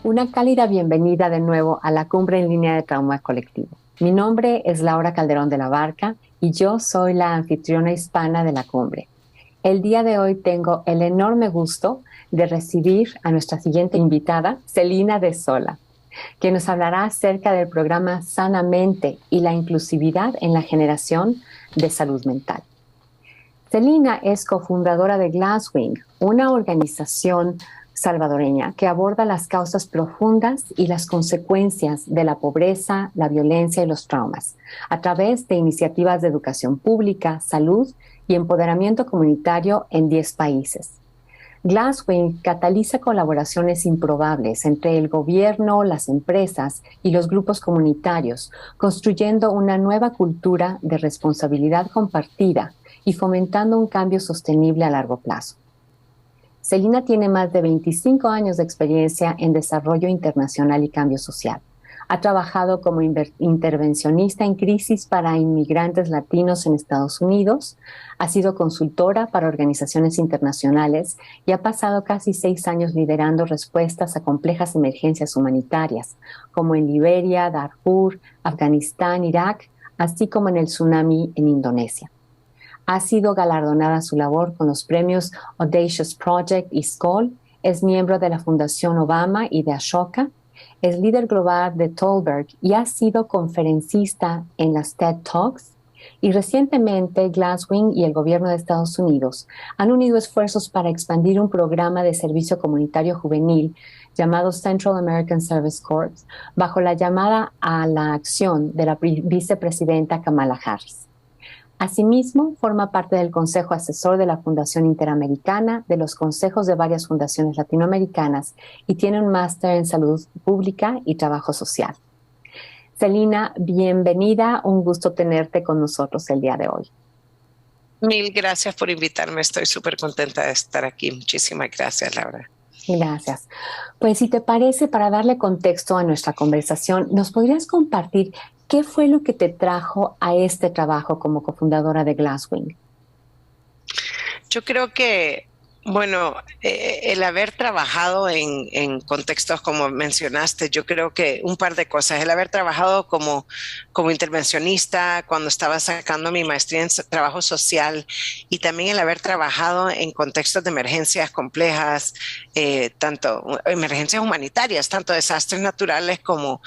Una cálida bienvenida de nuevo a la Cumbre en Línea de Trauma Colectivo. Mi nombre es Laura Calderón de la Barca y yo soy la anfitriona hispana de la cumbre. El día de hoy tengo el enorme gusto de recibir a nuestra siguiente invitada, Celina de Sola, que nos hablará acerca del programa Sanamente y la inclusividad en la generación de salud mental. Celina es cofundadora de Glasswing, una organización salvadoreña que aborda las causas profundas y las consecuencias de la pobreza, la violencia y los traumas, a través de iniciativas de educación pública, salud y empoderamiento comunitario en 10 países. Glasswing cataliza colaboraciones improbables entre el gobierno, las empresas y los grupos comunitarios, construyendo una nueva cultura de responsabilidad compartida y fomentando un cambio sostenible a largo plazo. Celina tiene más de 25 años de experiencia en desarrollo internacional y cambio social. Ha trabajado como intervencionista en crisis para inmigrantes latinos en Estados Unidos, ha sido consultora para organizaciones internacionales y ha pasado casi 6 años liderando respuestas a complejas emergencias humanitarias, como en Liberia, Darfur, Afganistán, Irak, así como en el tsunami en Indonesia. Ha sido galardonada su labor con los premios Audacious Project y Skoll, es miembro de la Fundación Obama y de Ashoka, es líder global de Tolberg y ha sido conferencista en las TED Talks. Y recientemente Glasswing y el gobierno de Estados Unidos han unido esfuerzos para expandir un programa de servicio comunitario juvenil llamado Central American Service Corps, bajo la llamada a la acción de la vicepresidenta Kamala Harris. Asimismo, forma parte del Consejo Asesor de la Fundación Interamericana, de los consejos de varias fundaciones latinoamericanas y tiene un máster en Salud Pública y Trabajo Social. Celina, bienvenida, un gusto tenerte con nosotros el día de hoy. Mil gracias por invitarme, estoy súper contenta de estar aquí. Muchísimas gracias, Laura. Gracias. Pues si te parece, para darle contexto a nuestra conversación, ¿nos podrías compartir qué fue lo que te trajo a este trabajo como cofundadora de Glasswing? Yo creo que, bueno, el haber trabajado en contextos como mencionaste, yo creo que un par de cosas. El haber trabajado como intervencionista cuando estaba sacando mi maestría en trabajo social y también el haber trabajado en contextos de emergencias complejas, tanto emergencias humanitarias, tanto desastres naturales como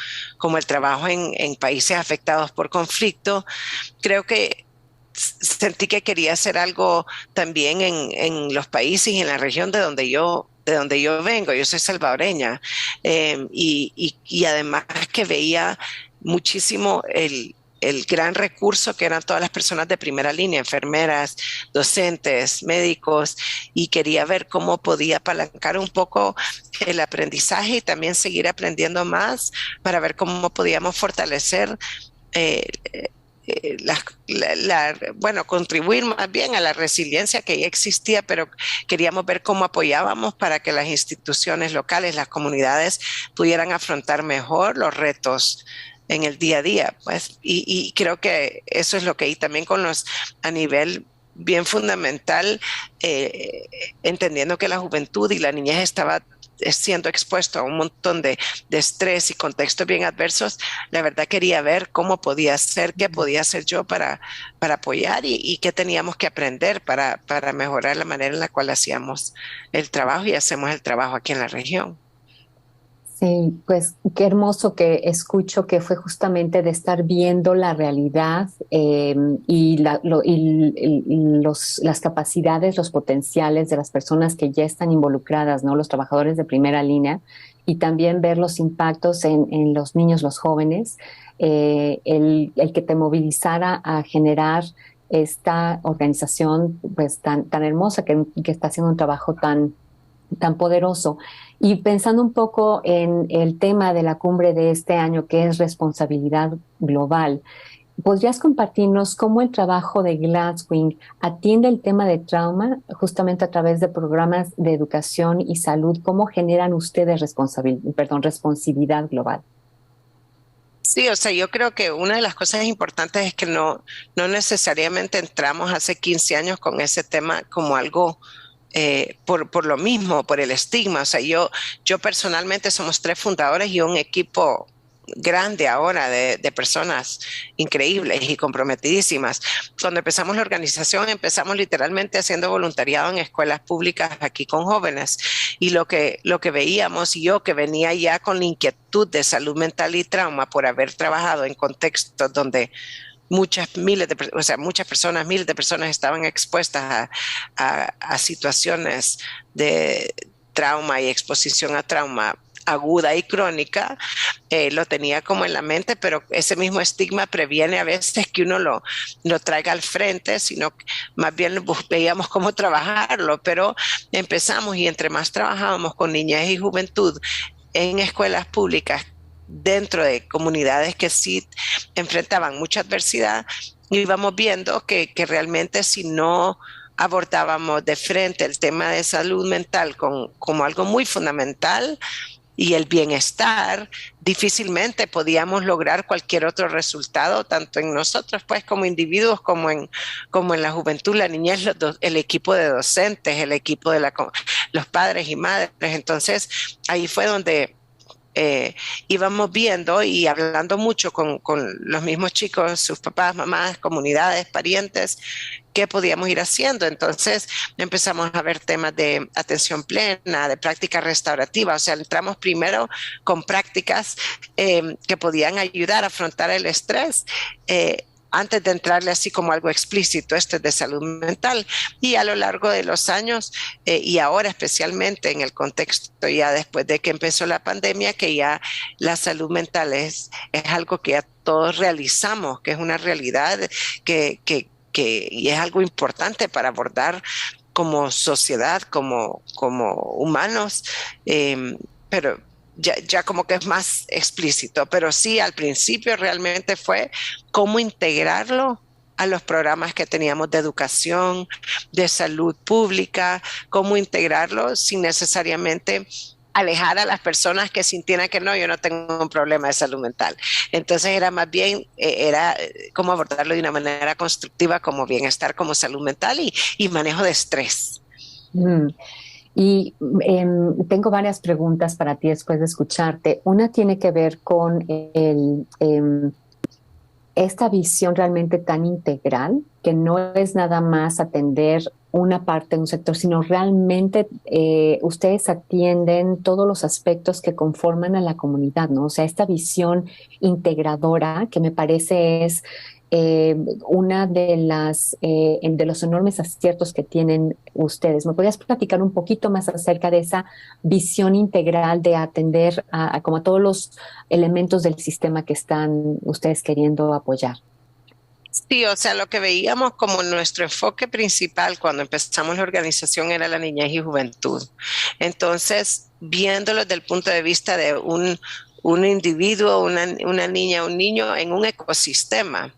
el trabajo en países afectados por conflicto. Creo que sentí que quería hacer algo también en los países y en la región de donde yo vengo. Yo soy salvadoreña y además que veía muchísimo el gran recurso que eran todas las personas de primera línea, enfermeras, docentes, médicos, y quería ver cómo podía apalancar un poco el aprendizaje y también seguir aprendiendo más para ver cómo podíamos fortalecer contribuir más bien a la resiliencia que ya existía, pero queríamos ver cómo apoyábamos para que las instituciones locales, las comunidades pudieran afrontar mejor los retos en el día a día, pues, y creo que eso es lo que hay también a nivel bien fundamental, entendiendo que la juventud y la niñez estaba siendo expuesto a un montón de estrés y contextos bien adversos. La verdad quería ver cómo podía hacer, qué podía hacer yo para apoyar y qué teníamos que aprender para mejorar la manera en la cual hacíamos el trabajo y hacemos el trabajo aquí en la región. Sí, pues qué hermoso que escucho que fue justamente de estar viendo la realidad y las capacidades, los potenciales de las personas que ya están involucradas, ¿no? Los trabajadores de primera línea, y también ver los impactos en los niños, los jóvenes, el que te movilizara a generar esta organización pues tan hermosa que está haciendo un trabajo tan poderoso. Y pensando un poco en el tema de la cumbre de este año, que es responsabilidad global, ¿podrías compartirnos cómo el trabajo de Glasswing atiende el tema de trauma justamente a través de programas de educación y salud? ¿Cómo generan ustedes responsividad global? Sí, o sea, yo creo que una de las cosas importantes es que no necesariamente entramos hace 15 años con ese tema como algo por lo mismo, por el estigma. O sea, yo personalmente somos tres fundadores y un equipo grande ahora de personas increíbles y comprometidísimas. Cuando empezamos la organización, empezamos literalmente haciendo voluntariado en escuelas públicas aquí con jóvenes. Y lo que veíamos, y yo que venía ya con la inquietud de salud mental y trauma por haber trabajado en contextos donde muchas personas, miles de personas estaban expuestas a situaciones de trauma y exposición a trauma aguda y crónica, lo tenía como en la mente, pero ese mismo estigma previene a veces que uno lo traiga al frente, sino que más bien veíamos cómo trabajarlo, pero empezamos y entre más trabajábamos con niñez y juventud en escuelas públicas, dentro de comunidades que sí enfrentaban mucha adversidad, íbamos viendo que realmente si no abordábamos de frente el tema de salud mental como algo muy fundamental y el bienestar, difícilmente podíamos lograr cualquier otro resultado, tanto en nosotros pues como individuos, como en la juventud, la niñez, el equipo de docentes, el equipo de los padres y madres. Entonces ahí fue donde íbamos viendo y hablando mucho con los mismos chicos, sus papás, mamás, comunidades, parientes, qué podíamos ir haciendo. Entonces empezamos a ver temas de atención plena, de práctica restaurativa. O sea, entramos primero con prácticas que podían ayudar a afrontar el estrés. Antes de entrarle así como algo explícito, esto es de salud mental. Y a lo largo de los años, y ahora especialmente en el contexto ya después de que empezó la pandemia, que ya la salud mental es algo que ya todos realizamos, que es una realidad y es algo importante para abordar como sociedad, como humanos, pero ya como que es más explícito, pero sí, al principio realmente fue cómo integrarlo a los programas que teníamos de educación, de salud pública, cómo integrarlo sin necesariamente alejar a las personas que sintieran que no, yo no tengo un problema de salud mental. Entonces era más bien, era cómo abordarlo de una manera constructiva como bienestar, como salud mental y manejo de estrés. Mm. Y tengo varias preguntas para ti después de escucharte. Una tiene que ver con esta visión realmente tan integral, que no es nada más atender una parte de un sector, sino realmente ustedes atienden todos los aspectos que conforman a la comunidad, ¿no? O sea, esta visión integradora que me parece es una de los enormes aciertos que tienen ustedes. ¿Me podrías platicar un poquito más acerca de esa visión integral de atender como a todos los elementos del sistema que están ustedes queriendo apoyar? Sí, o sea, lo que veíamos como nuestro enfoque principal cuando empezamos la organización era la niñez y juventud. Entonces, viéndolo desde el punto de vista de un individuo, una niña, un niño en un ecosistema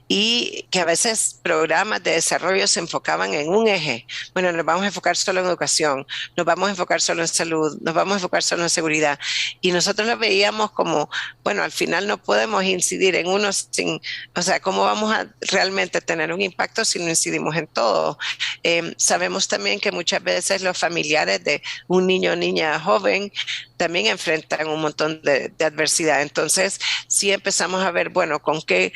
y que a veces programas de desarrollo se enfocaban en un eje. Bueno, nos vamos a enfocar solo en educación, nos vamos a enfocar solo en salud, nos vamos a enfocar solo en seguridad. Y nosotros lo veíamos como, bueno, al final no podemos incidir en uno sin, o sea, ¿cómo vamos a realmente tener un impacto si no incidimos en todo? Sabemos también que muchas veces los familiares de un niño o niña joven también enfrentan un montón de adversidad. Entonces, sí empezamos a ver, bueno, con qué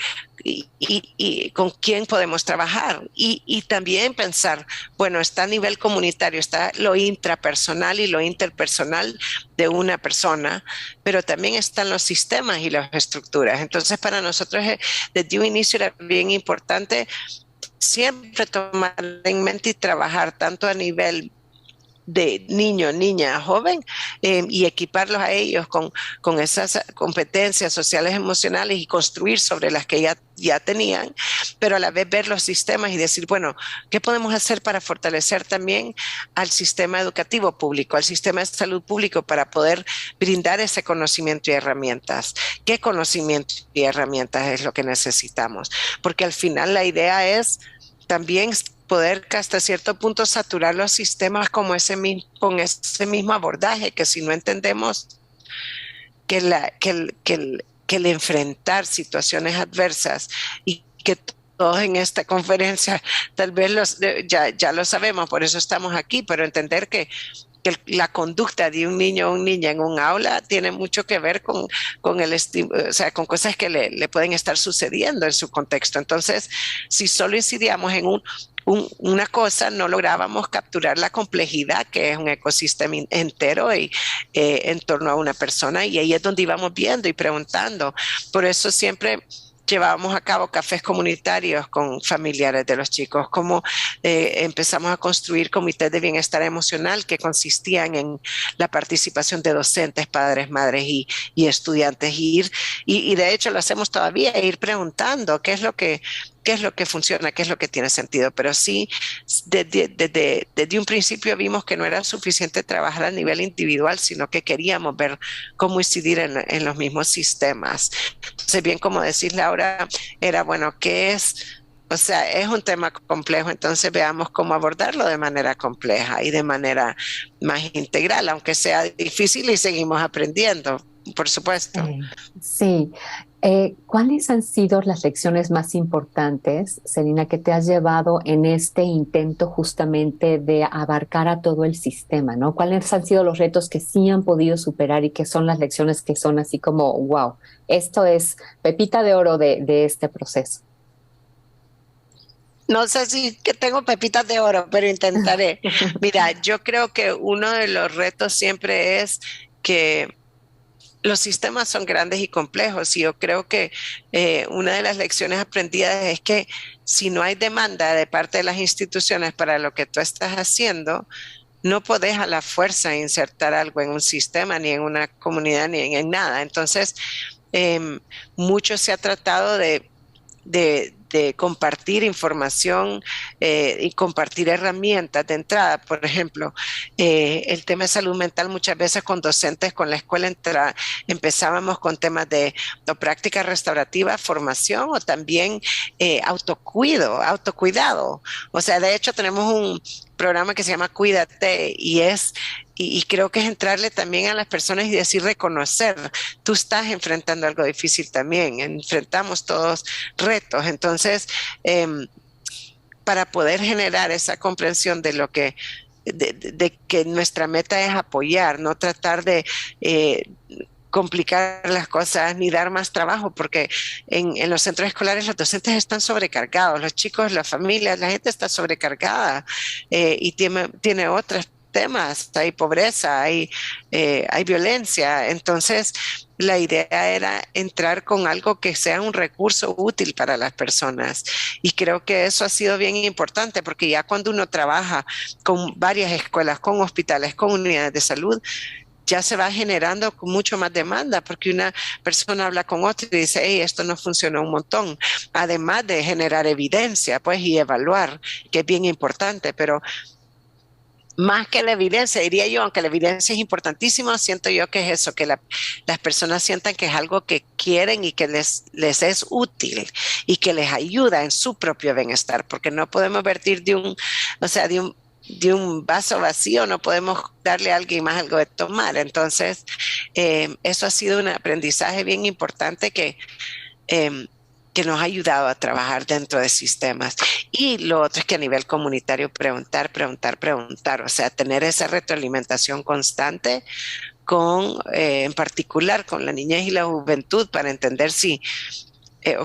y con quién podemos trabajar. Y también pensar, bueno, está a nivel comunitario, está lo intrapersonal y lo interpersonal de una persona, pero también están los sistemas y las estructuras. Entonces, para nosotros, desde un inicio era bien importante siempre tomar en mente y trabajar tanto a nivel de niño, niña, joven, y equiparlos a ellos con esas competencias sociales, emocionales y construir sobre las que ya tenían, pero a la vez ver los sistemas y decir, bueno, ¿qué podemos hacer para fortalecer también al sistema educativo público, al sistema de salud público para poder brindar ese conocimiento y herramientas? ¿Qué conocimiento y herramientas es lo que necesitamos? Porque al final la idea es también poder hasta cierto punto saturar los sistemas con ese mismo abordaje, que si no entendemos que que el enfrentar situaciones adversas y que todos en esta conferencia tal vez ya lo sabemos, por eso estamos aquí, pero entender que la conducta de un niño o una niña en un aula tiene mucho que ver con o sea, con cosas que le pueden estar sucediendo en su contexto. Entonces, si solo incidíamos en una cosa, no lográbamos capturar la complejidad que es un ecosistema entero y, en torno a una persona, y ahí es donde íbamos viendo y preguntando. Por eso siempre llevábamos a cabo cafés comunitarios con familiares de los chicos, como empezamos a construir comités de bienestar emocional que consistían en la participación de docentes, padres, madres y estudiantes, y de hecho lo hacemos todavía, ir preguntando qué es lo que funciona, qué es lo que tiene sentido, pero sí, desde un principio vimos que no era suficiente trabajar a nivel individual, sino que queríamos ver cómo incidir en los mismos sistemas. Entonces, bien como decís, Laura, era bueno, ¿qué es? O sea, es un tema complejo, entonces veamos cómo abordarlo de manera compleja y de manera más integral, aunque sea difícil y seguimos aprendiendo, por supuesto. Sí. ¿Cuáles han sido las lecciones más importantes, Celina, que te has llevado en este intento justamente de abarcar a todo el sistema, ¿no? ¿Cuáles han sido los retos que sí han podido superar y qué son las lecciones que son así como, wow, esto es pepita de oro de este proceso? No sé si que tengo pepitas de oro, pero intentaré. Mira, yo creo que uno de los retos siempre es que los sistemas son grandes y complejos, y yo creo que una de las lecciones aprendidas es que si no hay demanda de parte de las instituciones para lo que tú estás haciendo, no podés a la fuerza insertar algo en un sistema, ni en una comunidad, ni en nada. Entonces, mucho se ha tratado de compartir información y compartir herramientas de entrada. Por ejemplo, el tema de salud mental, muchas veces con docentes, con la escuela empezábamos con temas de práctica restaurativa, formación, o también autocuidado. O sea, de hecho tenemos un programa que se llama Cuídate, y creo que es entrarle también a las personas y decir, reconocer, tú estás enfrentando algo difícil también, enfrentamos todos retos. Entonces, para poder generar esa comprensión de lo de que nuestra meta es apoyar, no tratar de complicar las cosas ni dar más trabajo, porque en los centros escolares los docentes están sobrecargados, los chicos, las familias, la gente está sobrecargada, y tiene otros temas, hay pobreza, hay violencia. Entonces, la idea era entrar con algo que sea un recurso útil para las personas, y creo que eso ha sido bien importante, porque ya cuando uno trabaja con varias escuelas, con hospitales, con unidades de salud, ya se va generando con mucho más demanda, porque una persona habla con otra y dice, hey, esto no funcionó un montón, además de generar evidencia, pues, y evaluar, que es bien importante. Pero más que la evidencia, diría yo, aunque la evidencia es importantísima, siento yo que es eso, que las personas sientan que es algo que quieren y que les es útil y que les ayuda en su propio bienestar, porque no podemos vertir o sea, de un vaso vacío, no podemos darle a alguien más algo de tomar. Entonces, eso ha sido un aprendizaje bien importante que nos ha ayudado a trabajar dentro de sistemas. Y lo otro es que a nivel comunitario preguntar, o sea, tener esa retroalimentación constante en particular con la niñez y la juventud, para entender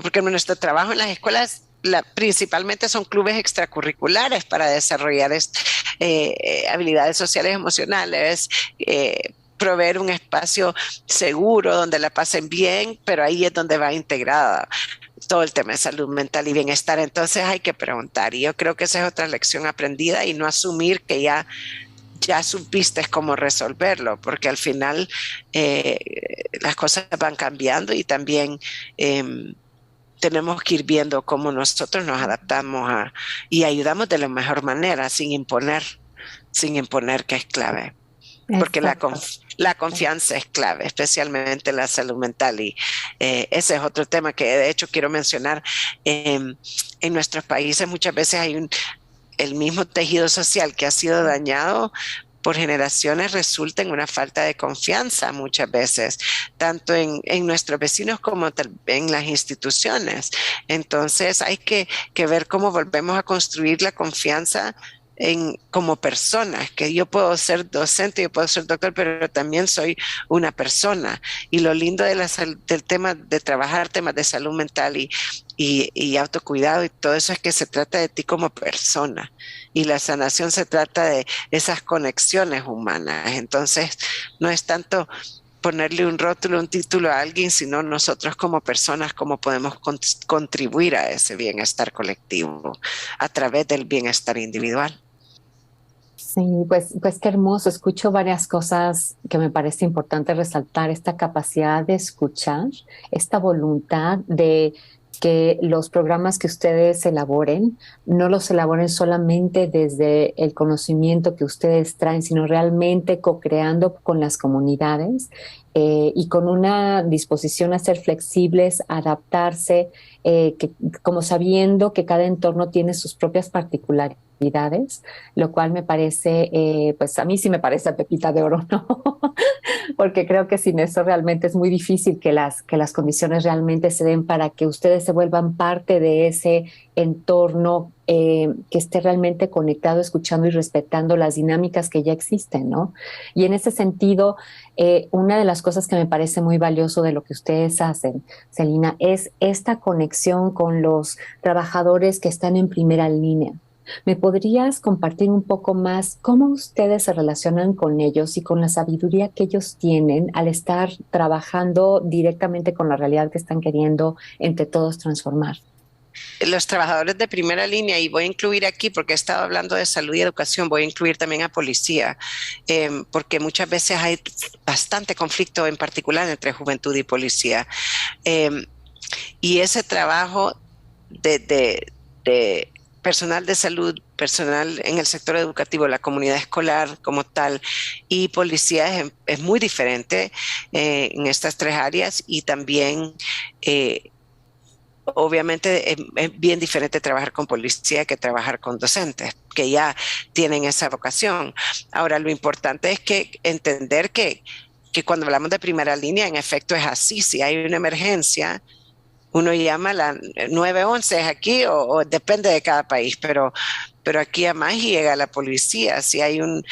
porque nuestro trabajo en las escuelas principalmente son clubes extracurriculares para desarrollar habilidades sociales y emocionales, proveer un espacio seguro donde la pasen bien, pero ahí es donde va integrada todo el tema de salud mental y bienestar. Entonces hay que preguntar, y yo creo que esa es otra lección aprendida, y no asumir que ya supiste cómo resolverlo, porque al final las cosas van cambiando, y también tenemos que ir viendo cómo nosotros nos adaptamos y ayudamos de la mejor manera, sin imponer, que es clave. Porque la confianza es clave, especialmente en la salud mental, y ese es otro tema que de hecho quiero mencionar. En nuestros países muchas veces hay el mismo tejido social que ha sido dañado por generaciones resulta en una falta de confianza muchas veces, tanto en nuestros vecinos como en las instituciones. Entonces hay que ver cómo volvemos a construir la confianza como personas, que yo puedo ser docente, yo puedo ser doctor, pero también soy una persona. Y lo lindo del tema de trabajar temas de salud mental y autocuidado y todo eso es que se trata de ti como persona. Y la sanación se trata de esas conexiones humanas. Entonces, no es tanto ponerle un rótulo, un título a alguien, sino nosotros como personas, cómo podemos contribuir a ese bienestar colectivo a través del bienestar individual. Sí, pues qué hermoso. Escucho varias cosas que me parece importante resaltar. Esta capacidad de escuchar, esta voluntad de que los programas que ustedes elaboren no los elaboren solamente desde el conocimiento que ustedes traen, sino realmente co-creando con las comunidades y con una disposición a ser flexibles, a adaptarse, como sabiendo que cada entorno tiene sus propias particularidades, lo cual me parece, pues a mí sí me parece pepita de oro, ¿no? Porque creo que sin eso realmente es muy difícil que las condiciones realmente se den para que ustedes se vuelvan parte de ese entorno que esté realmente conectado, escuchando y respetando las dinámicas que ya existen, ¿no? Y en ese sentido, una de las cosas que me parece muy valioso de lo que ustedes hacen, Celina, es esta conexión con los trabajadores que están en primera línea. ¿Me podrías compartir un poco más cómo ustedes se relacionan con ellos y con la sabiduría que ellos tienen al estar trabajando directamente con la realidad que están queriendo entre todos transformar? Los trabajadores de primera línea, y voy a incluir aquí, porque he estado hablando de salud y educación, voy a incluir también a policía, porque muchas veces hay bastante conflicto en particular entre juventud y policía. Y ese trabajo de personal de salud, personal en el sector educativo, la comunidad escolar como tal y policía es muy diferente en estas tres áreas y también obviamente es bien diferente trabajar con policía que trabajar con docentes que ya tienen esa vocación. Ahora, lo importante es que entender que cuando hablamos de primera línea, en efecto es así. Si hay una emergencia, uno llama a la 911 aquí o depende de cada país, pero aquí además llega la policía. Si hay un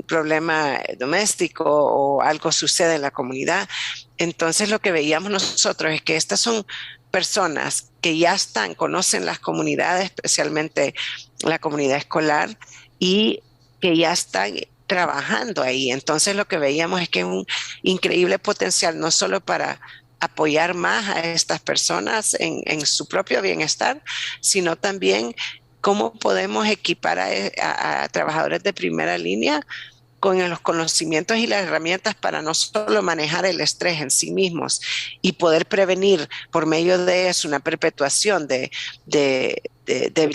problema doméstico o algo sucede en la comunidad, entonces lo que veíamos nosotros es que estas son personas que ya conocen las comunidades, especialmente la comunidad escolar, y que ya están trabajando ahí. Entonces lo que veíamos es que es un increíble potencial, no solo para apoyar más a estas personas en su propio bienestar, sino también cómo podemos equipar a trabajadores de primera línea con los conocimientos y las herramientas para no solo manejar el estrés en sí mismos y poder prevenir por medio de eso una perpetuación de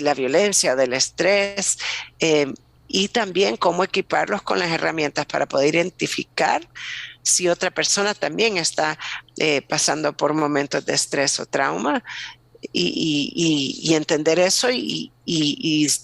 la violencia, del estrés, y también cómo equiparlos con las herramientas para poder identificar si otra persona también está pasando por momentos de estrés o trauma y entender eso y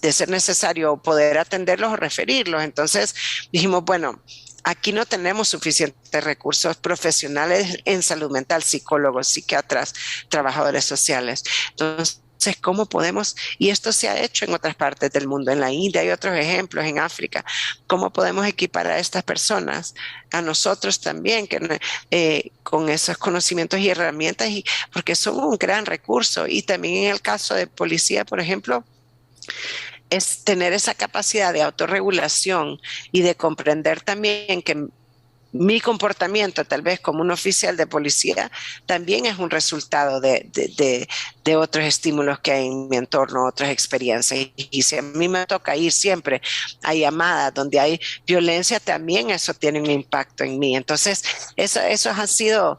de ser necesario poder atenderlos o referirlos. Entonces dijimos, bueno, aquí no tenemos suficientes recursos profesionales en salud mental, psicólogos, psiquiatras, trabajadores sociales. Entonces, ¿cómo podemos? Y esto se ha hecho en otras partes del mundo, en la India hay otros ejemplos, en África. ¿Cómo podemos equipar a estas personas, a nosotros también, con esos conocimientos y herramientas, porque son un gran recurso? Y también en el caso de policía, por ejemplo, es tener esa capacidad de autorregulación y de comprender también que mi comportamiento, tal vez como un oficial de policía, también es un resultado de otros estímulos que hay en mi entorno, otras experiencias. Y si a mí me toca ir siempre a llamadas donde hay violencia, también eso tiene un impacto en mí. Entonces, eso ha sido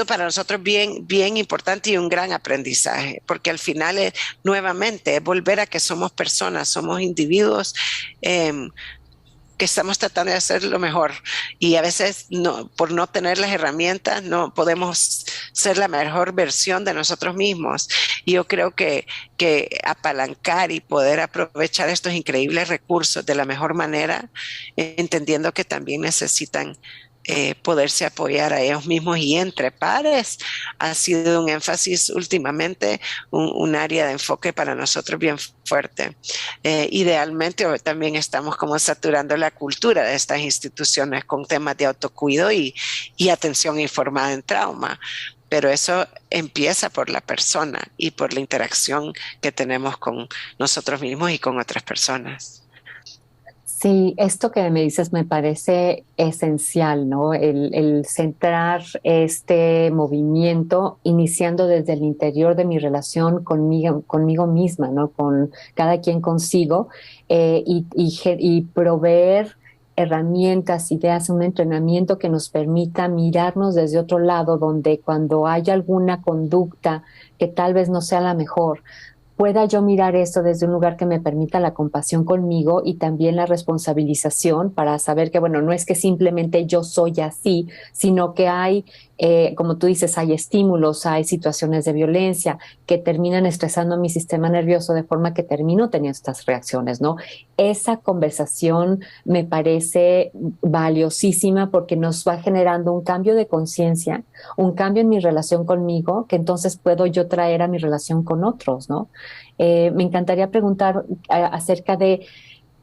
para nosotros bien, bien importante y un gran aprendizaje, porque al final nuevamente es volver a que somos personas, somos individuos que estamos tratando de hacer lo mejor y a veces no, por no tener las herramientas no podemos ser la mejor versión de nosotros mismos. Y yo creo que apalancar y poder aprovechar estos increíbles recursos de la mejor manera, entendiendo que también necesitan poderse apoyar a ellos mismos y entre pares, ha sido un énfasis últimamente, un área de enfoque para nosotros bien fuerte. Idealmente también estamos como saturando la cultura de estas instituciones con temas de autocuido y atención informada en trauma. Pero eso empieza por la persona y por la interacción que tenemos con nosotros mismos y con otras personas. Sí, esto que me dices me parece esencial, ¿no? El centrar este movimiento iniciando desde el interior de mi relación conmigo misma, ¿no? Con cada quien consigo, y proveer herramientas, ideas, un entrenamiento que nos permita mirarnos desde otro lado, donde cuando hay alguna conducta que tal vez no sea la mejor, pueda yo mirar esto desde un lugar que me permita la compasión conmigo y también la responsabilización para saber que, bueno, no es que simplemente yo soy así, sino que hay, como tú dices, hay estímulos, hay situaciones de violencia que terminan estresando mi sistema nervioso de forma que termino teniendo estas reacciones, ¿no? Esa conversación me parece valiosísima porque nos va generando un cambio de conciencia, un cambio en mi relación conmigo, que entonces puedo yo traer a mi relación con otros, ¿no? Me encantaría preguntar acerca de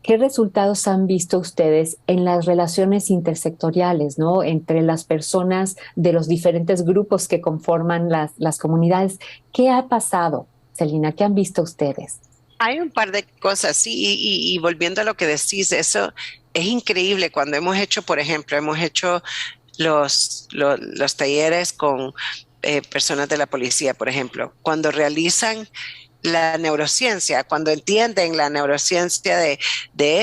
qué resultados han visto ustedes en las relaciones intersectoriales, ¿no? Entre las personas de los diferentes grupos que conforman las comunidades. ¿Qué ha pasado, Celina? ¿Qué han visto ustedes? Hay un par de cosas, sí, y volviendo a lo que decís, eso es increíble cuando hemos hecho, por ejemplo, hemos hecho los talleres con personas de la policía, por ejemplo, cuando realizan la neurociencia, cuando entienden la neurociencia de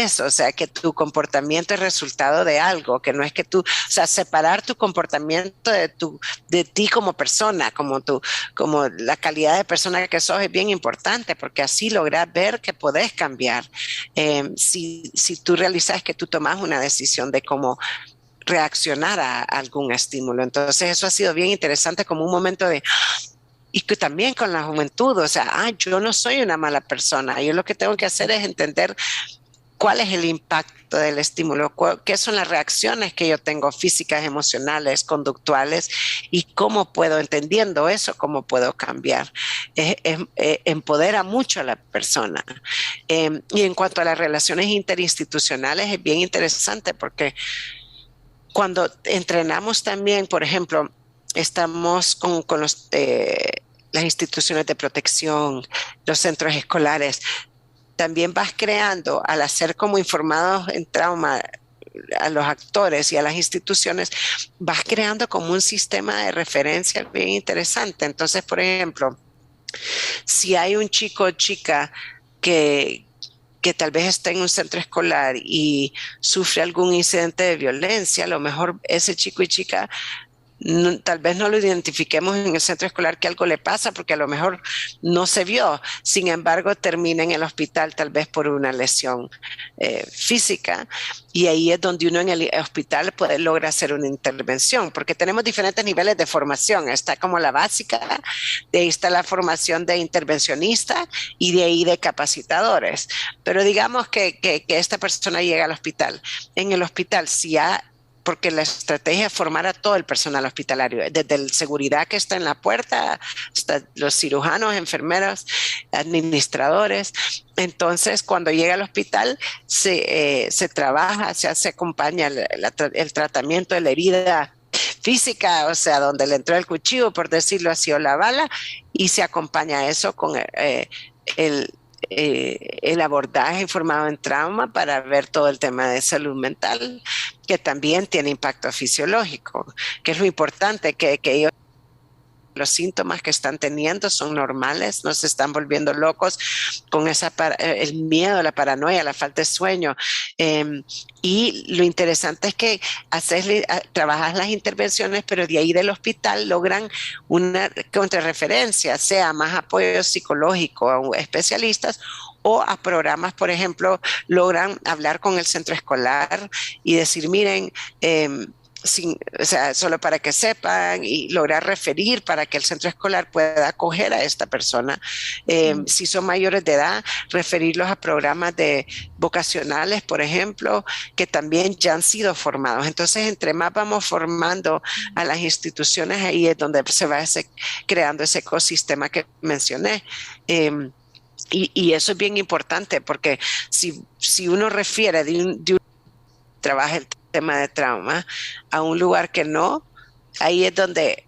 eso, o sea, que tu comportamiento es resultado de algo, que no es que tú, o sea, separar tu comportamiento de ti como persona, como la calidad de persona que sos es bien importante, porque así logras ver que podés cambiar. Si tú realizas que tú tomas una decisión de cómo reaccionar a algún estímulo. Entonces eso ha sido bien interesante como un momento de, y que también con la juventud, o sea, yo no soy una mala persona, yo lo que tengo que hacer es entender cuál es el impacto del estímulo, qué son las reacciones que yo tengo físicas, emocionales, conductuales y cómo puedo, entendiendo eso, cómo puedo cambiar. Empodera mucho a la persona. Y en cuanto a las relaciones interinstitucionales, es bien interesante porque cuando entrenamos también, por ejemplo, estamos con las instituciones de protección, los centros escolares, también vas creando, al hacer como informados en trauma a los actores y a las instituciones, vas creando como un sistema de referencia bien interesante. Entonces, por ejemplo, si hay un chico o chica que tal vez está en un centro escolar y sufre algún incidente de violencia, a lo mejor ese chico y chica tal vez no lo identifiquemos en el centro escolar que algo le pasa porque a lo mejor no se vio, sin embargo termina en el hospital tal vez por una lesión física y ahí es donde uno en el hospital puede lograr hacer una intervención porque tenemos diferentes niveles de formación, está como la básica, de ahí está la formación de intervencionista y de ahí de capacitadores, pero digamos que esta persona llega al hospital, en el hospital si ha porque la estrategia es formar a todo el personal hospitalario, desde el seguridad que está en la puerta hasta los cirujanos, enfermeros, administradores. Entonces, cuando llega al hospital, se trabaja, se acompaña el tratamiento de la herida física, o sea, donde le entró el cuchillo, por decirlo así, o la bala, y se acompaña eso con el el abordaje informado en trauma para ver todo el tema de salud mental, que también tiene impacto fisiológico, que es lo importante, que ellos los síntomas que están teniendo son normales, no se están volviendo locos con el miedo, la paranoia, la falta de sueño. Y lo interesante es que trabajas las intervenciones, pero de ahí del hospital logran una contrarreferencia, sea más apoyo psicológico a especialistas o a programas, por ejemplo, logran hablar con el centro escolar y decir, miren, o sea, solo para que sepan y lograr referir para que el centro escolar pueda acoger a esta persona. Si son mayores de edad, referirlos a programas vocacionales, por ejemplo, que también ya han sido formados. Entonces, entre más vamos formando a las instituciones, ahí es donde se va creando ese ecosistema que mencioné. Y eso es bien importante porque si uno refiere de un trabajo el tema de trauma a un lugar que no, ahí es donde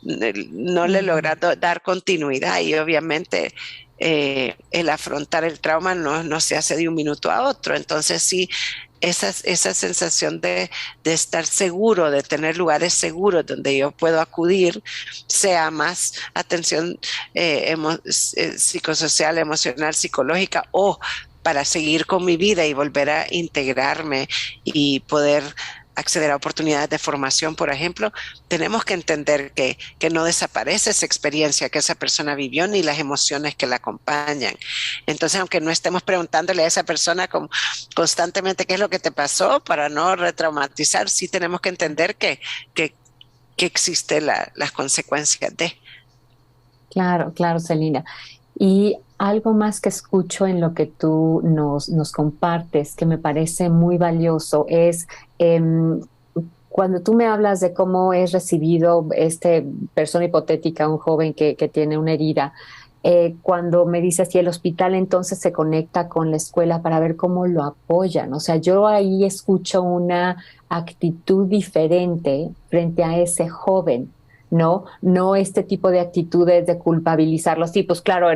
no le logra dar continuidad y obviamente el afrontar el trauma no se hace de un minuto a otro. Entonces sí, esa sensación de estar seguro, de tener lugares seguros donde yo puedo acudir, sea más atención psicosocial, emocional, psicológica o para seguir con mi vida y volver a integrarme y poder acceder a oportunidades de formación, por ejemplo, tenemos que entender que no desaparece esa experiencia que esa persona vivió ni las emociones que la acompañan. Entonces, aunque no estemos preguntándole a esa persona constantemente qué es lo que te pasó para no retraumatizar, sí tenemos que entender que existen las consecuencias de. Claro, claro, Celina. Y algo más que escucho en lo que tú nos compartes, que me parece muy valioso, es cuando tú me hablas de cómo es recibido persona hipotética, un joven que tiene una herida, cuando me dices si el hospital entonces se conecta con la escuela para ver cómo lo apoyan. O sea, yo ahí escucho una actitud diferente frente a ese joven. ¿No? No este tipo de actitudes de culpabilizarlos. Sí, pues claro,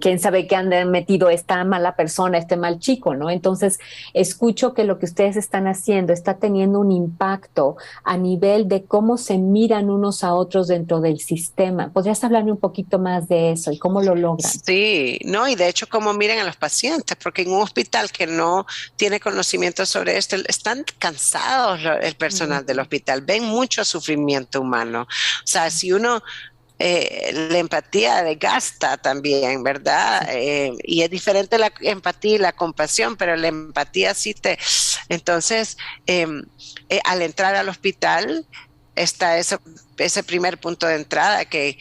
quién sabe qué han metido esta mala persona, este mal chico, ¿no? Entonces, escucho que lo que ustedes están haciendo está teniendo un impacto a nivel de cómo se miran unos a otros dentro del sistema. ¿Podrías hablarme un poquito más de eso y cómo lo logran? Sí, no, y de hecho, como miren a los pacientes, porque en un hospital que no tiene conocimiento sobre esto, están cansados el personal del hospital, ven mucho sufrimiento humano. O sea, si uno la empatía desgasta también, ¿verdad? Y es diferente la empatía y la compasión, pero la empatía sí Entonces, al entrar al hospital está ese primer punto de entrada que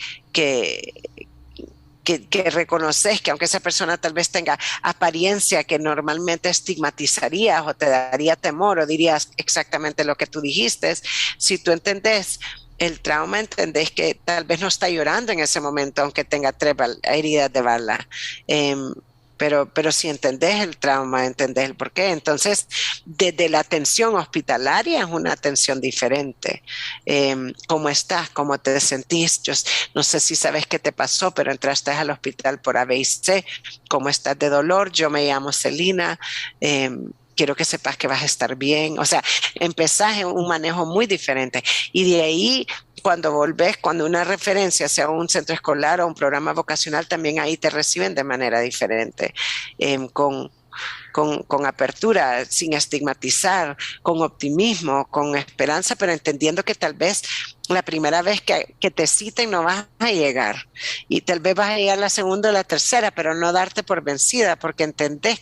reconoces que aunque esa persona tal vez tenga apariencia que normalmente estigmatizarías o te daría temor o dirías exactamente lo que tú dijiste, si tú entendés el trauma, entendés que tal vez no está llorando en ese momento, aunque tenga 3 heridas de bala. Pero si entendés el trauma, entendés el porqué. Entonces, desde la atención hospitalaria es una atención diferente. ¿Cómo estás? ¿Cómo te sentís? Yo no sé si sabes qué te pasó, pero entraste al hospital por A, B y C. ¿Cómo estás de dolor? Yo me llamo Celina. Quiero que sepas que vas a estar bien. O sea, empezás en un manejo muy diferente. Y de ahí, cuando volvés, cuando una referencia sea un centro escolar o un programa vocacional, también ahí te reciben de manera diferente, con apertura, sin estigmatizar, con optimismo, con esperanza, pero entendiendo que tal vez la primera vez que te citen no vas a llegar y tal vez vas a llegar la segunda o la tercera, pero no darte por vencida porque entendés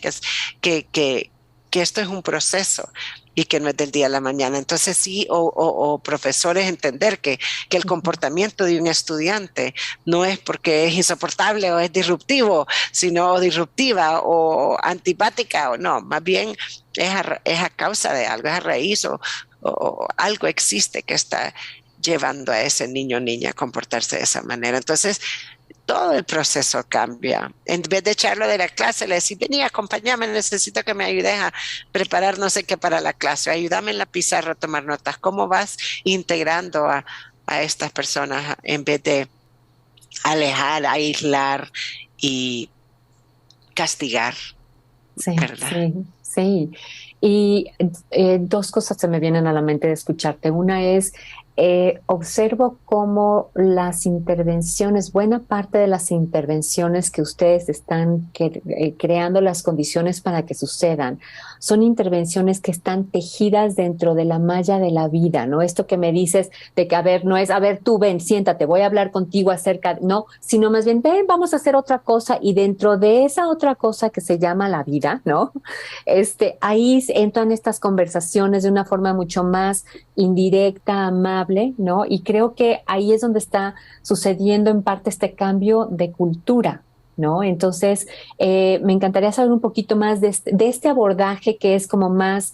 que esto es un proceso y que no es del día a la mañana. Entonces sí, o profesores entender que el comportamiento de un estudiante no es porque es insoportable o es disruptivo, sino disruptiva o antipática o no, más bien es a causa de algo, es a raíz o algo existe que está llevando a ese niño o niña a comportarse de esa manera. Entonces, todo el proceso cambia. En vez de echarlo de la clase, le decís, vení, acompáñame, necesito que me ayudes a preparar no sé qué para la clase, ayúdame en la pizarra a tomar notas. ¿Cómo vas integrando a estas personas en vez de alejar, aislar y castigar? Sí, ¿Verdad? sí, sí. Y dos cosas se me vienen a la mente de escucharte. Una es observo cómo las intervenciones, buena parte de las intervenciones que ustedes están creando las condiciones para que sucedan, son intervenciones que están tejidas dentro de la malla de la vida, ¿no? Esto que me dices de que, a ver, no es, a ver, tú ven, siéntate, voy a hablar contigo acerca, no, sino más bien, ven, vamos a hacer otra cosa y dentro de esa otra cosa que se llama la vida, ¿no? Ahí entran estas conversaciones de una forma mucho más indirecta, amable, ¿no? Y creo que ahí es donde está sucediendo en parte este cambio de cultura, ¿no? Entonces, me encantaría saber un poquito más de este abordaje que es como más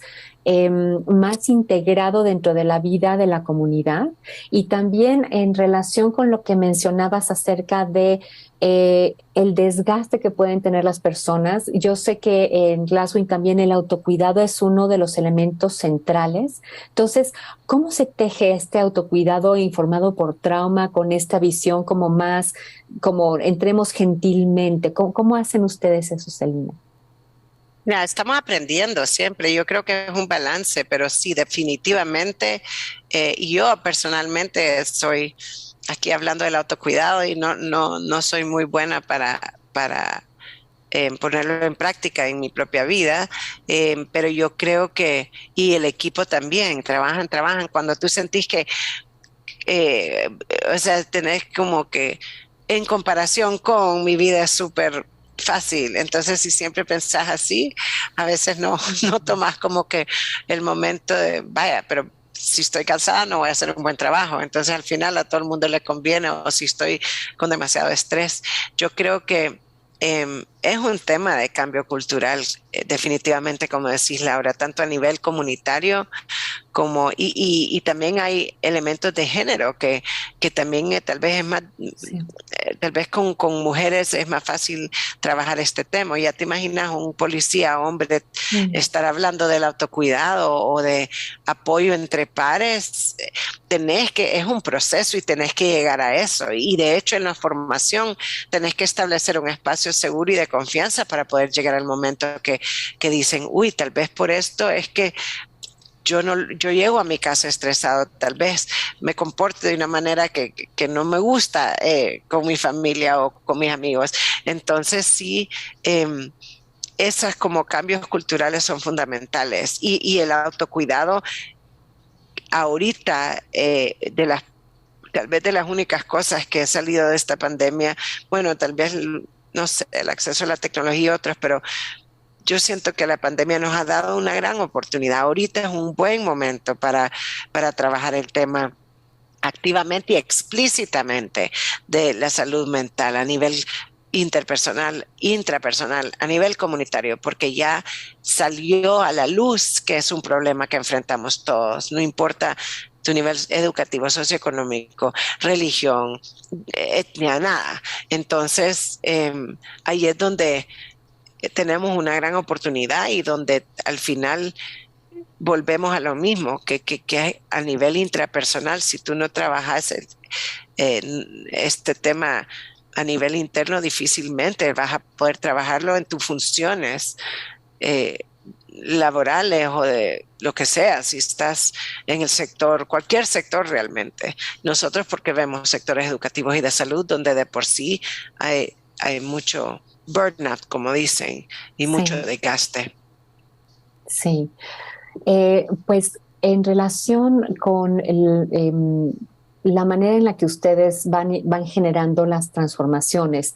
integrado dentro de la vida de la comunidad y también en relación con lo que mencionabas acerca de el desgaste que pueden tener las personas. Yo sé que en Glasswing también el autocuidado es uno de los elementos centrales. Entonces, ¿cómo se teje este autocuidado informado por trauma con esta visión como más, como entremos gentilmente? ¿Cómo hacen ustedes eso, Celina? Ya, estamos aprendiendo siempre. Yo creo que es un balance, pero sí, definitivamente. Yo personalmente soy aquí hablando del autocuidado y no soy muy buena para ponerlo en práctica en mi propia vida, pero yo creo que, y el equipo también, trabajan. Cuando tú sentís que, eh, o sea, tenés como que en comparación con mi vida es súper fácil. Entonces, si siempre pensás así, a veces no, no tomás como que el momento de, vaya, pero si estoy cansada no voy a hacer un buen trabajo. Entonces, al final a todo el mundo le conviene o si estoy con demasiado estrés. Yo creo que es un tema de cambio cultural, definitivamente, como decís, Laura, tanto a nivel comunitario como, y también hay elementos de género que también tal vez es más, Sí. tal vez con mujeres es más fácil trabajar este tema. Ya te imaginas un policía hombre Mm. estar hablando del autocuidado o de apoyo entre pares, es un proceso y tenés que llegar a eso. Y de hecho en la formación tenés que establecer un espacio seguro y de confianza para poder llegar al momento que dicen, uy, tal vez por esto es que yo llego a mi casa estresado, tal vez me comporto de una manera que no me gusta con mi familia o con mis amigos. Entonces sí, eh, esos como cambios culturales son fundamentales y el autocuidado ahorita tal vez de las únicas cosas que he salido de esta pandemia, bueno, tal vez, no sé, el acceso a la tecnología y otros, pero yo siento que la pandemia nos ha dado una gran oportunidad. Ahorita es un buen momento para trabajar el tema activamente y explícitamente de la salud mental a nivel interpersonal, intrapersonal, a nivel comunitario, porque ya salió a la luz que es un problema que enfrentamos todos, no importa tu nivel educativo, socioeconómico, religión, etnia, nada. Entonces, ahí es donde tenemos una gran oportunidad y donde al final volvemos a lo mismo, que a nivel intrapersonal, si tú no trabajas este tema a nivel interno, difícilmente vas a poder trabajarlo en tus funciones eh, laborales o de lo que sea, si estás en el sector, cualquier sector realmente. Nosotros porque vemos sectores educativos y de salud donde de por sí hay mucho burnout, como dicen, y mucho Sí, desgaste. sí. Pues en relación con la manera en la que ustedes van generando las transformaciones,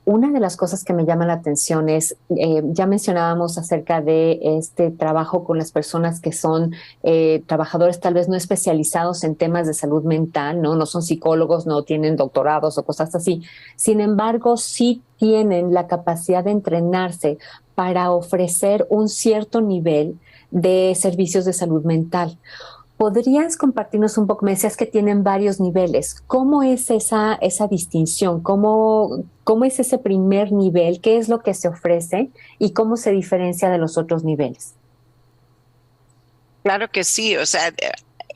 una de las cosas que me llama la atención es, ya mencionábamos acerca de este trabajo con las personas que son trabajadores tal vez no especializados en temas de salud mental, ¿no? No son psicólogos, no tienen doctorados o cosas así. Sin embargo, sí tienen la capacidad de entrenarse para ofrecer un cierto nivel de servicios de salud mental. ¿Podrías compartirnos un poco? Me decías que tienen varios niveles. ¿Cómo es esa distinción? ¿Cómo es ese primer nivel? ¿Qué es lo que se ofrece? ¿Y cómo se diferencia de los otros niveles? Claro que sí, o sea,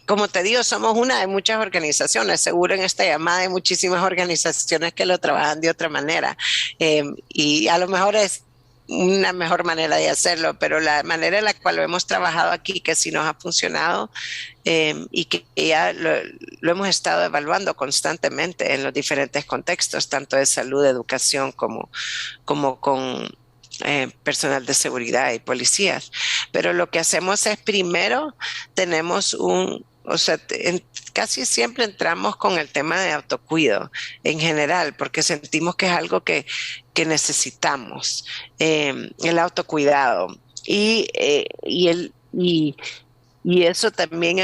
como te digo, somos una de muchas organizaciones. Seguro en esta llamada hay muchísimas organizaciones que lo trabajan de otra manera. Y a lo mejor una mejor manera de hacerlo, pero la manera en la cual lo hemos trabajado aquí, que sí nos ha funcionado, y que ya lo hemos estado evaluando constantemente en los diferentes contextos, tanto de salud, educación, como con personal de seguridad y policías. Pero lo que hacemos es primero tenemos o sea, casi siempre entramos con el tema de autocuido en general, porque sentimos que es algo que necesitamos, el autocuidado. Y eso también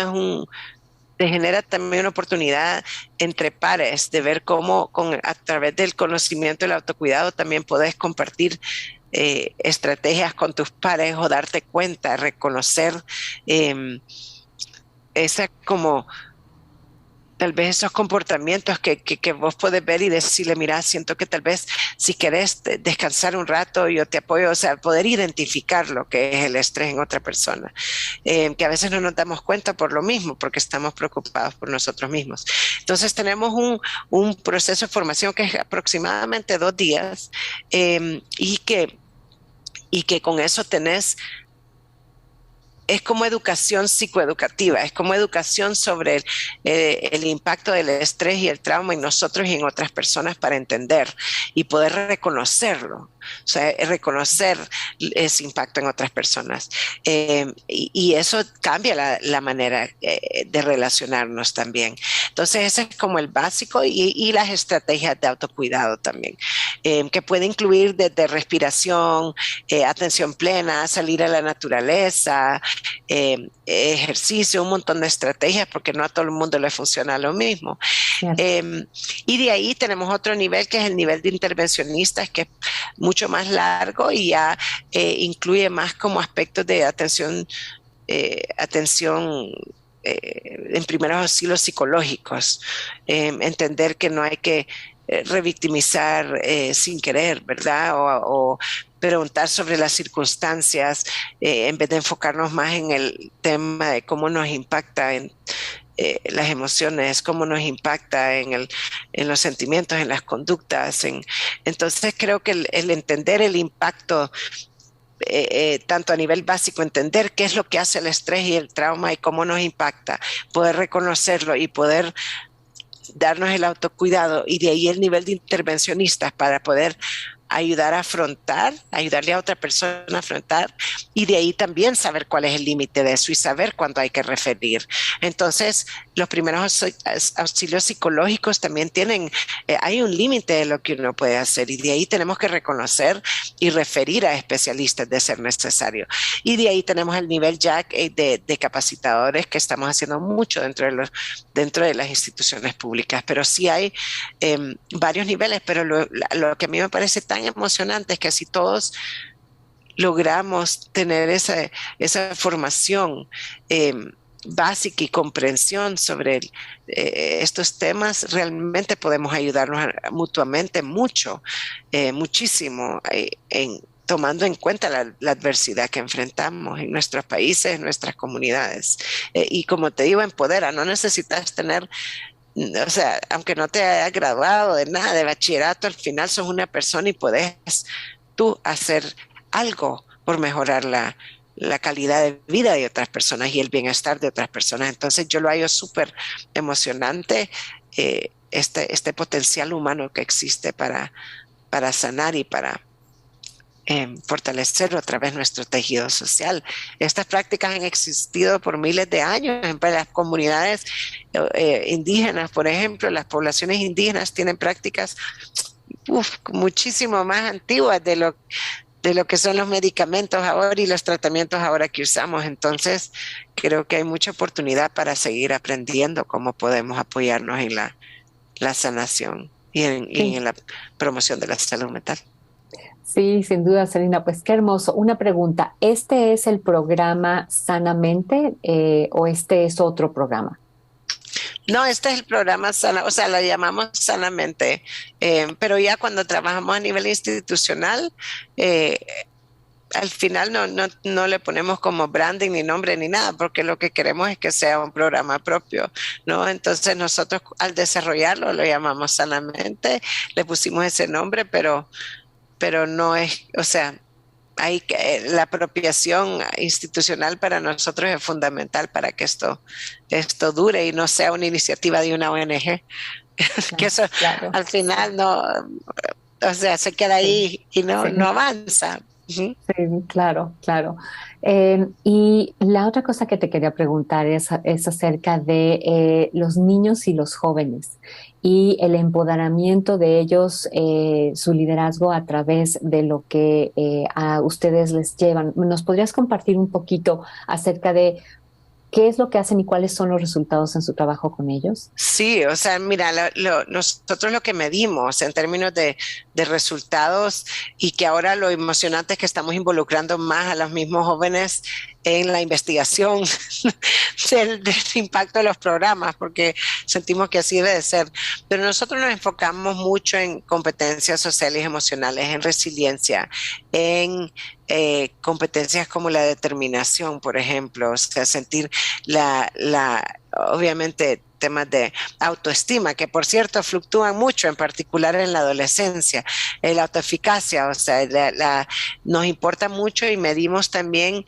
te genera también una oportunidad entre pares de ver cómo a través del conocimiento del autocuidado también podés compartir estrategias con tus pares o darte cuenta, reconocer esa como tal vez esos comportamientos que vos podés ver y decirle, mira, siento que tal vez si querés descansar un rato, yo te apoyo, o sea, poder identificar lo que es el estrés en otra persona, que a veces no nos damos cuenta por lo mismo, porque estamos preocupados por nosotros mismos. Entonces tenemos un proceso de formación que es aproximadamente 2 días, y que con eso tenés, es como educación psicoeducativa, es como educación sobre el impacto del estrés y el trauma en nosotros y en otras personas para entender y poder reconocerlo, o sea, reconocer ese impacto en otras personas. Y eso cambia la manera de relacionarnos también. Entonces ese es como el básico y las estrategias de autocuidado también, que puede incluir desde respiración, atención plena, salir a la naturaleza, ejercicio, un montón de estrategias, porque no a todo el mundo le funciona lo mismo. Y de ahí tenemos otro nivel, que es el nivel de intervencionistas, que es mucho más largo y ya incluye más como aspectos de atención en primeros auxilios psicológicos, entender que no hay que revictimizar sin querer, ¿verdad? O preguntar sobre las circunstancias, en vez de enfocarnos más en el tema de cómo nos impacta en las emociones, cómo nos impacta en los sentimientos, en las conductas. Entonces creo que el entender el impacto, tanto a nivel básico, entender qué es lo que hace el estrés y el trauma y cómo nos impacta, poder reconocerlo y poder darnos el autocuidado, y de ahí el nivel de intervencionistas para poder ayudar a afrontar, ayudarle a otra persona a afrontar, y de ahí también saber cuál es el límite de eso y saber cuándo hay que referir. Entonces, los primeros auxilios psicológicos también tienen, hay un límite de lo que uno puede hacer, y de ahí tenemos que reconocer y referir a especialistas de ser necesario. Y de ahí tenemos el nivel ya de capacitadores, que estamos haciendo mucho dentro de las instituciones públicas, pero sí hay varios niveles, pero lo que a mí me parece tan emocionante es que si todos logramos tener esa formación básica y comprensión sobre estos temas, realmente podemos ayudarnos mutuamente mucho, muchísimo, tomando en cuenta la adversidad que enfrentamos en nuestros países, en nuestras comunidades. Y como te digo, empodera, no necesitas tener, o sea, aunque no te hayas graduado de nada de bachillerato, al final sos una persona y podés tú hacer algo por mejorar la calidad de vida de otras personas y el bienestar de otras personas. Entonces yo lo hallo súper emocionante, este potencial humano que existe para sanar y para fortalecerlo a través de nuestro tejido social. Estas prácticas han existido por miles de años en las comunidades indígenas, por ejemplo. Las poblaciones indígenas tienen prácticas muchísimo más antiguas de lo que son los medicamentos ahora y los tratamientos ahora que usamos. Entonces, creo que hay mucha oportunidad para seguir aprendiendo cómo podemos apoyarnos en la sanación y en la promoción de la salud mental. Sí, sin duda, Celina, pues qué hermoso. Una pregunta, ¿este es el programa Sanamente o este es otro programa? No, este es el programa Sana, o sea, lo llamamos Sanamente, pero ya cuando trabajamos a nivel institucional, al final no le ponemos como branding ni nombre ni nada, porque lo que queremos es que sea un programa propio, ¿no? Entonces nosotros al desarrollarlo lo llamamos Sanamente, le pusimos ese nombre, pero no es, o sea, la apropiación institucional para nosotros es fundamental para que esto dure y no sea una iniciativa de una ONG, que Claro, eso claro. al final no, o sea, se queda Sí, ahí y no, sí. no avanza. Ujú. Sí, claro, claro. Y la otra cosa que te quería preguntar es acerca de los niños y los jóvenes y el empoderamiento de ellos, su liderazgo a través de lo que a ustedes les llevan. ¿Nos podrías compartir un poquito acerca de qué es lo que hacen y cuáles son los resultados en su trabajo con ellos? Sí, o sea, mira, nosotros lo que medimos en términos de resultados y que ahora lo emocionante es que estamos involucrando más a los mismos jóvenes en la investigación del impacto de los programas, porque sentimos que así debe de ser. Pero nosotros nos enfocamos mucho en competencias sociales y emocionales, en resiliencia, en competencias como la determinación, por ejemplo, o sea, sentir obviamente temas de autoestima, que por cierto fluctúan mucho, en particular en la adolescencia, la autoeficacia, o sea, nos importa mucho y medimos también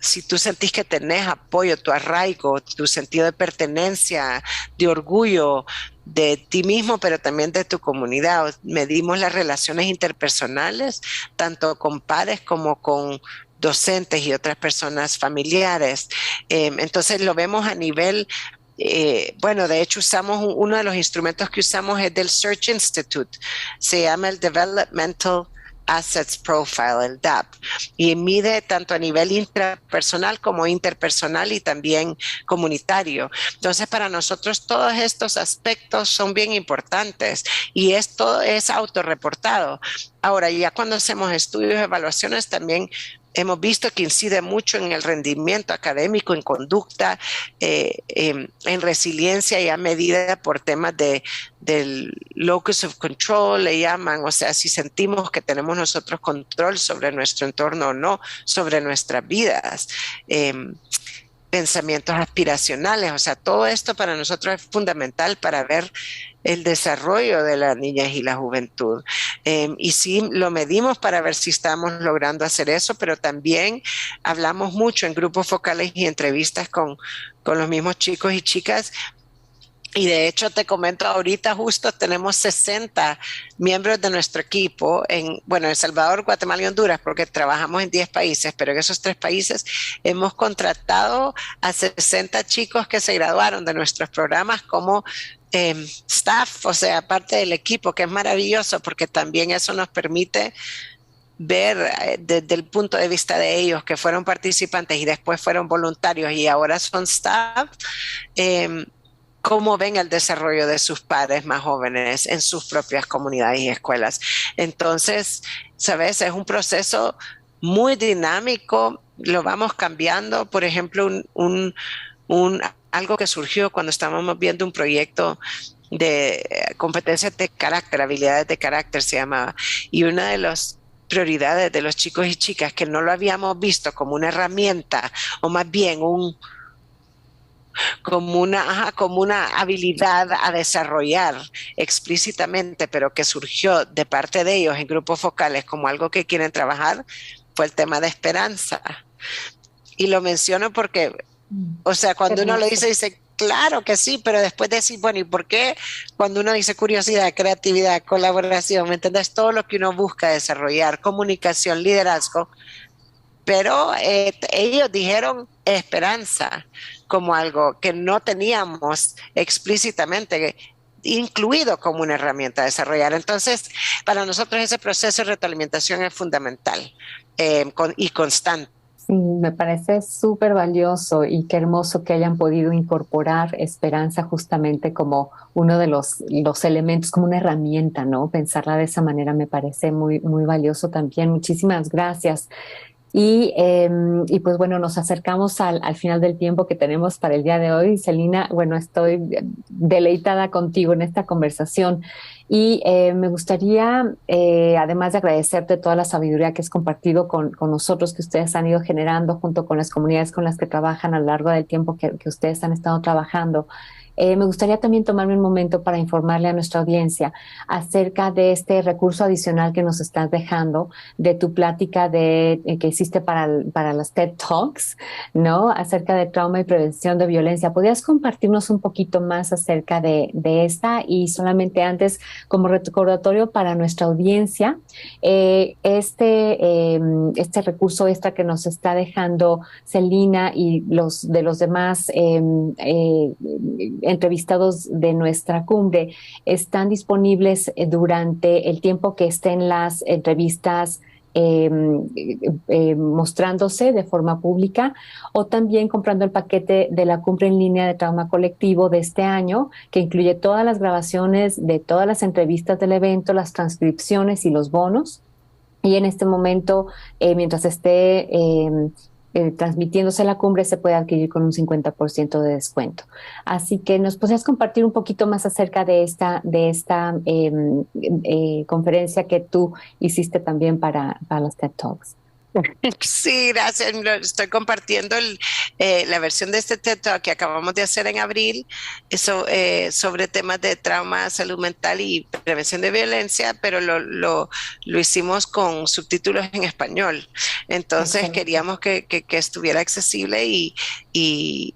si tú sentís que tenés apoyo, tu arraigo, tu sentido de pertenencia, de orgullo de ti mismo, pero también de tu comunidad. Medimos las relaciones interpersonales, tanto con pares como con docentes y otras personas familiares. Entonces lo vemos a nivel bueno, de hecho usamos uno de los instrumentos que usamos es del Search Institute, se llama el Developmental Assets Profile, el DAP, y mide tanto a nivel intrapersonal como interpersonal y también comunitario. Entonces, para nosotros todos estos aspectos son bien importantes y esto es autorreportado. Ahora, ya cuando hacemos estudios, evaluaciones, también hemos visto que incide mucho en el rendimiento académico, en conducta, en resiliencia y a medida por temas del locus of control, le llaman, o sea, si sentimos que tenemos nosotros control sobre nuestro entorno o no, sobre nuestras vidas. Pensamientos aspiracionales, o sea, todo esto para nosotros es fundamental para ver el desarrollo de la niñez y la juventud. Y sí, lo medimos para ver si estamos logrando hacer eso, pero también hablamos mucho en grupos focales y entrevistas con los mismos chicos y chicas. Y de hecho, te comento, ahorita justo tenemos 60 miembros de nuestro equipo bueno, El Salvador, Guatemala y Honduras, porque trabajamos en 10 países, pero en esos 3 países hemos contratado a 60 chicos que se graduaron de nuestros programas como staff, o sea, parte del equipo, que es maravilloso porque también eso nos permite ver desde el punto de vista de ellos que fueron participantes y después fueron voluntarios y ahora son staff, eh, cómo ven el desarrollo de sus padres más jóvenes en sus propias comunidades y escuelas. Entonces, sabes, es un proceso muy dinámico, lo vamos cambiando. Por ejemplo, algo que surgió cuando estábamos viendo un proyecto de competencias de carácter, habilidades de carácter se llamaba, y una de las prioridades de los chicos y chicas que no lo habíamos visto como una herramienta o más bien como una habilidad a desarrollar explícitamente, pero que surgió de parte de ellos en grupos focales como algo que quieren trabajar, fue el tema de esperanza. Y lo menciono porque, Mm, o sea, qué cuando uno lo hermoso. dice, claro que sí, pero después decir, bueno, ¿y por qué cuando uno dice curiosidad, creatividad, colaboración, ¿me entiendes? Todo lo que uno busca desarrollar, comunicación, liderazgo, pero ellos dijeron esperanza como algo que no teníamos explícitamente incluido como una herramienta a desarrollar. Entonces, para nosotros ese proceso de retroalimentación es fundamental y constante. Sí, me parece súper valioso y qué hermoso que hayan podido incorporar esperanza justamente como uno de los elementos, como una herramienta, ¿no? Pensarla de esa manera me parece muy, muy valioso también. Muchísimas gracias. Y pues bueno, nos acercamos al final del tiempo que tenemos para el día de hoy. Celina, bueno, estoy deleitada contigo en esta conversación y me gustaría, además de agradecerte toda la sabiduría que has compartido con nosotros, que ustedes han ido generando junto con las comunidades con las que trabajan a lo largo del tiempo que ustedes han estado trabajando, Me gustaría también tomarme un momento para informarle a nuestra audiencia acerca de este recurso adicional que nos estás dejando de tu plática que hiciste para las TED Talks, ¿no? Acerca de trauma y prevención de violencia. ¿Podrías compartirnos un poquito más acerca de esta? Y solamente antes, como recordatorio para nuestra audiencia, este recurso extra que nos está dejando Celina y los de los demás entrevistados de nuestra cumbre están disponibles durante el tiempo que estén las entrevistas mostrándose de forma pública, o también comprando el paquete de la cumbre en línea de trauma colectivo de este año, que incluye todas las grabaciones de todas las entrevistas del evento, las transcripciones y los bonos. Y en este momento, mientras esté transmitiéndose la cumbre, se puede adquirir con un 50% de descuento. Así que nos podrías compartir un poquito más acerca de esta conferencia que tú hiciste también para los TED Talks. Sí, gracias. Estoy compartiendo la versión de este TED Talk que acabamos de hacer en abril sobre temas de trauma, salud mental y prevención de violencia, pero lo hicimos con subtítulos en español. Entonces Excelente. queríamos que estuviera accesible y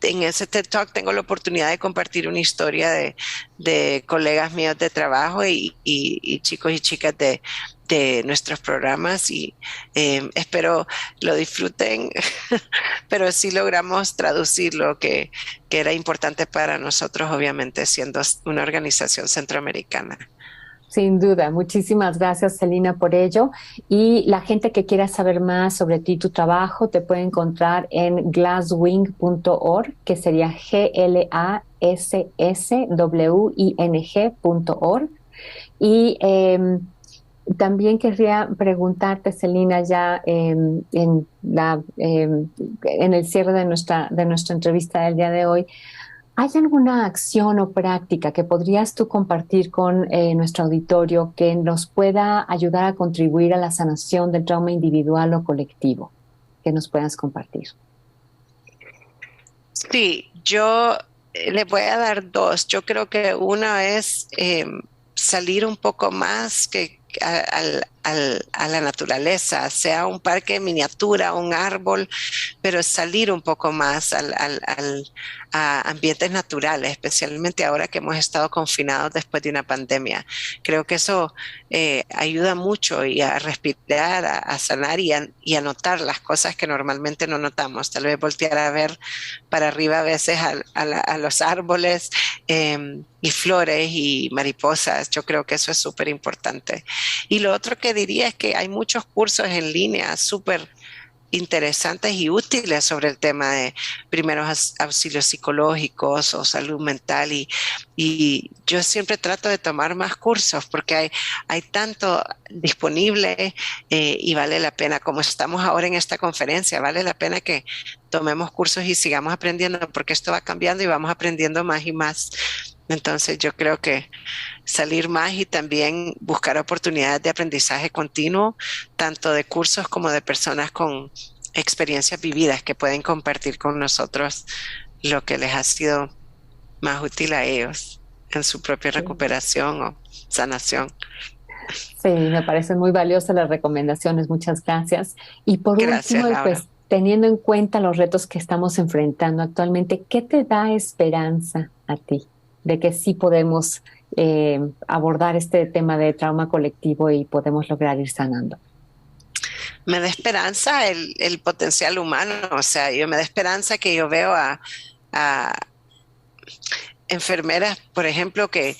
en ese TED Talk tengo la oportunidad de compartir una historia de colegas míos de trabajo y chicos y chicas de nuestros programas y espero lo disfruten, pero sí logramos traducir lo que era importante para nosotros, obviamente, siendo una organización centroamericana. Sin duda, muchísimas gracias, Celina, por ello. Y la gente que quiera saber más sobre ti y tu trabajo te puede encontrar en glasswing.org, que sería glasswing.org. Y también querría preguntarte, Celina, ya en el cierre de nuestra entrevista del día de hoy, ¿hay alguna acción o práctica que podrías tú compartir con nuestro auditorio que nos pueda ayudar a contribuir a la sanación del trauma individual o colectivo? Que nos puedas compartir. Sí, yo le voy a dar dos. Yo creo que una es salir un poco más a la naturaleza, sea un parque miniatura, un árbol, pero salir un poco más a ambientes naturales, especialmente ahora que hemos estado confinados después de una pandemia. Creo que eso ayuda mucho y a respirar, a sanar y a notar las cosas que normalmente no notamos. Tal vez voltear a ver para arriba a veces a los árboles y flores y mariposas. Yo creo que eso es súper importante. Y lo otro que diría es que hay muchos cursos en línea súper interesantes y útiles sobre el tema de primeros auxilios psicológicos o salud mental y yo siempre trato de tomar más cursos porque hay tanto disponible y vale la pena, como estamos ahora en esta conferencia, vale la pena que tomemos cursos y sigamos aprendiendo porque esto va cambiando y vamos aprendiendo más y más. Entonces yo creo que salir más y también buscar oportunidades de aprendizaje continuo, tanto de cursos como de personas con experiencias vividas que pueden compartir con nosotros lo que les ha sido más útil a ellos en su propia recuperación o sanación. Sí, me parecen muy valiosas las recomendaciones. Muchas gracias. Y por Gracias, último, Laura. pues teniendo en cuenta los retos que estamos enfrentando actualmente, ¿qué te da esperanza a ti de que sí podemos abordar este tema de trauma colectivo y podemos lograr ir sanando? Me da esperanza el potencial humano, o sea, me da esperanza que yo veo a enfermeras, por ejemplo, que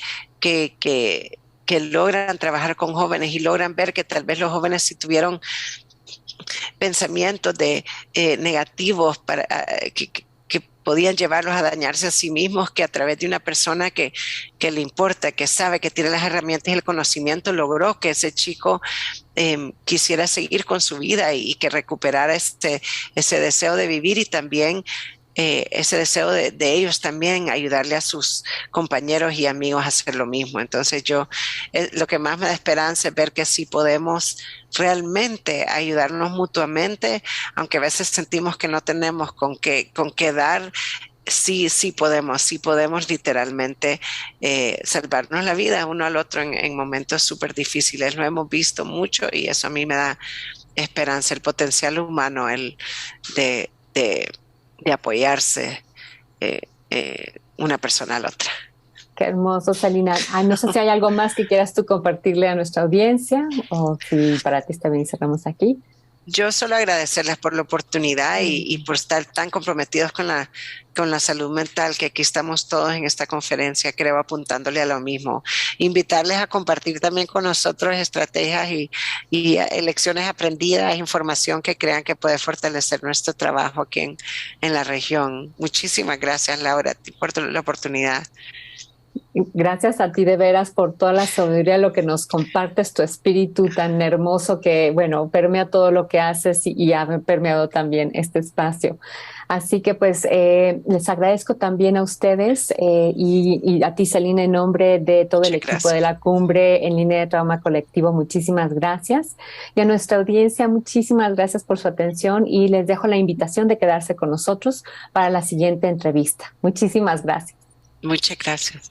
logran trabajar con jóvenes y logran ver que tal vez los jóvenes si tuvieron pensamientos negativos que podían llevarlos a dañarse a sí mismos, que a través de una persona que le importa, que sabe, que tiene las herramientas y el conocimiento, logró que ese chico quisiera seguir con su vida y que recuperara ese deseo de vivir y también ese deseo de ellos también ayudarle a sus compañeros y amigos a hacer lo mismo. Entonces lo que más me da esperanza es ver que sí podemos realmente ayudarnos mutuamente, aunque a veces sentimos que no tenemos con qué dar. sí podemos literalmente salvarnos la vida uno al otro en momentos súper difíciles. Lo hemos visto mucho y eso a mí me da esperanza, el potencial humano, de, de apoyarse una persona a la otra. Qué hermoso, Salina. No sé si hay algo más que quieras tú compartirle a nuestra audiencia o si para ti está bien y cerramos aquí. Yo solo agradecerles por la oportunidad y por estar tan comprometidos con la salud mental, que aquí estamos todos en esta conferencia, creo, apuntándole a lo mismo. Invitarles a compartir también con nosotros estrategias y lecciones aprendidas, información que crean que puede fortalecer nuestro trabajo aquí en la región. Muchísimas gracias, Laura, por la oportunidad. Gracias a ti de veras por toda la sabiduría, lo que nos compartes, tu espíritu tan hermoso que, bueno, permea todo lo que haces y ha permeado también este espacio. Así que pues les agradezco también a ustedes y a ti, Celina, en nombre de todo el Muchas equipo de gracias. la Cumbre en Línea de Trauma Colectivo. Muchísimas gracias. Y a nuestra audiencia, muchísimas gracias por su atención y les dejo la invitación de quedarse con nosotros para la siguiente entrevista. Muchísimas gracias. Muchas gracias.